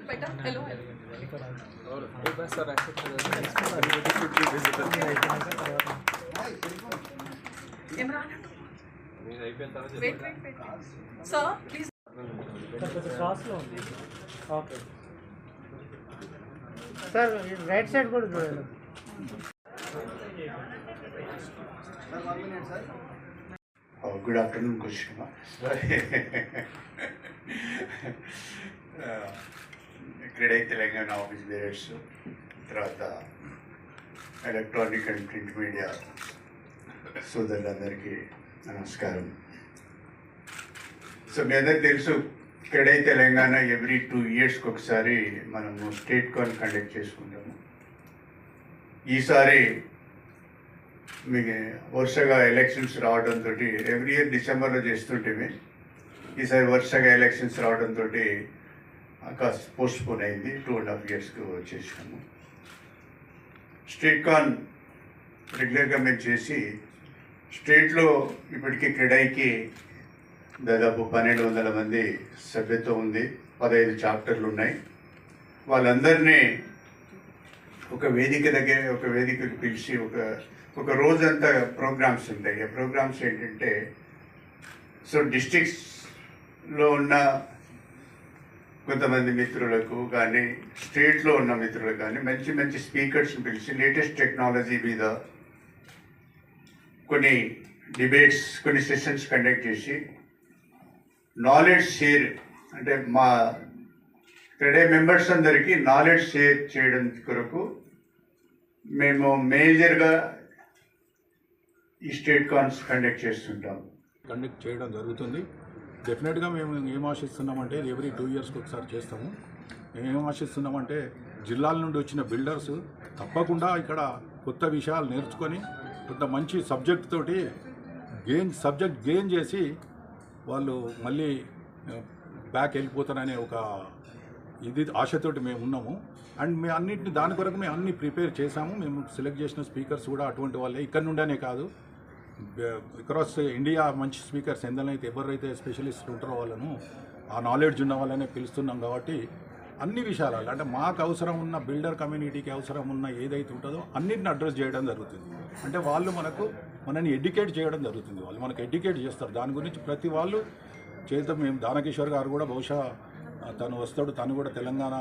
better. Hello. Sir, Wait. Sir, please. Okay. Sir, right side go to Good afternoon, Kushima. CREDAI Telangana office bearers, తర్వాత electronic and print media సోదరులందరికీ నమస్కారం. So మీ అందరికి తెలుసు, CREDAI Telangana every 2 years ఒకసారి మనము state కాన్ conduct చేసుకుంటాము. ఈసారి మీకు వరుసగా ఎలక్షన్స్ రావడంతో ఎవ్రీ ఇయర్ డిసెంబర్లో చేస్తుంటే ఈసారి వరుసగా ఎలక్షన్స్ రావడంతో కాస్త పోస్ట్పోన్ అయింది. 2.5 yearsకు వచ్చేసాము. స్టేట్ కాన్ రెగ్యులర్గా మేము చేసి స్టేట్లో ఇప్పటికీ క్రెడైకి దాదాపు 1200 మంది సభ్యత్వం ఉంది. 15 చాప్టర్లు ఉన్నాయి. వాళ్ళందరినీ ఒక వేదికకి పిలిచి ఒక రోజంతా ప్రోగ్రామ్స్ ఉంటాయి. ఆ ప్రోగ్రామ్స్ ఏంటంటే, సో డిస్ట్రిక్ట్స్లో ఉన్న కొంతమంది మిత్రులకు కానీ స్టేట్లో ఉన్న మిత్రులకు కానీ మంచి మంచి స్పీకర్స్ని పిలిచి లేటెస్ట్ టెక్నాలజీ మీద కొన్ని డిబేట్స్, కొన్ని సెషన్స్ కండక్ట్ చేసి నాలెడ్జ్ షేర్, అంటే మా క్రెడై మెంబర్స్ అందరికీ నాలెడ్జ్ షేర్ చేయడం కొరకు మేము మేజర్గా ఈ స్టేట్ కాన్స్ కండక్ట్ చేయడం జరుగుతుంది. డెఫినెట్గా మేము ఏం ఆశిస్తున్నామంటే ఎవ్రీ 2 yearsకి ఒకసారి చేస్తాము. మేము ఏం ఆశిస్తున్నామంటే జిల్లాల నుండి వచ్చిన బిల్డర్స్ తప్పకుండా ఇక్కడ కొత్త విషయాలు నేర్చుకొని కొంత మంచి సబ్జెక్ట్ తోటి సబ్జెక్ట్ గెయిన్ చేసి వాళ్ళు మళ్ళీ బ్యాక్ వెళ్ళిపోతారనే ఒక ఆశతోటి మేము ఉన్నాము. అండ్ మేము అన్నింటిని దాని కొరకు మేము అన్ని ప్రిపేర్ చేశాము. మేము సెలెక్ట్ చేసిన స్పీకర్స్ కూడా అటువంటి వాళ్ళే, ఇక్కడ నుండనే కాదు, అక్రాస్ ఇండియా మంచి స్పీకర్స్ ఎవరైతే స్పెషలిస్టులు ఉంటారో వాళ్ళను, ఆ నాలెడ్జ్ ఉన్న వాళ్ళనే పిలుస్తున్నాం. కాబట్టి అన్ని విషయాలు, అంటే మాకు అవసరం ఉన్న బిల్డర్ కమ్యూనిటీకి అవసరం ఉన్న ఏదైతే ఉంటుందో అన్నింటిని అడ్రస్ చేయడం జరుగుతుంది. అంటే వాళ్ళు మనని ఎడ్యుకేట్ చేయడం జరుగుతుంది. వాళ్ళు మనకు ఎడ్యుకేట్ చేస్తారు. దాని గురించి ప్రతి వాళ్ళు చేద్దాం. మేము దానకిషోర్ గారు కూడా బహుశా తను వస్తాడు, తను కూడా తెలంగాణ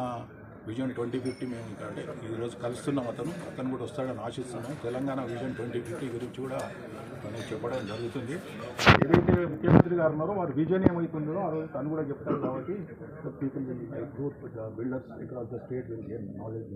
విజన్ 2050 మేము అంటే ఈరోజు కలుస్తున్నాం. అతను కూడా వస్తాడని ఆశిస్తున్నాం. తెలంగాణ విజన్ 2050 గురించి కూడా తను చెప్పడం జరుగుతుంది. ఏదైతే ముఖ్యమంత్రి గారు ఉన్నారో వారి విజన్ ఏమవుతుందో ఆ రోజు తను కూడా చెప్తారు. కాబట్టి people builders across the state will gain knowledge.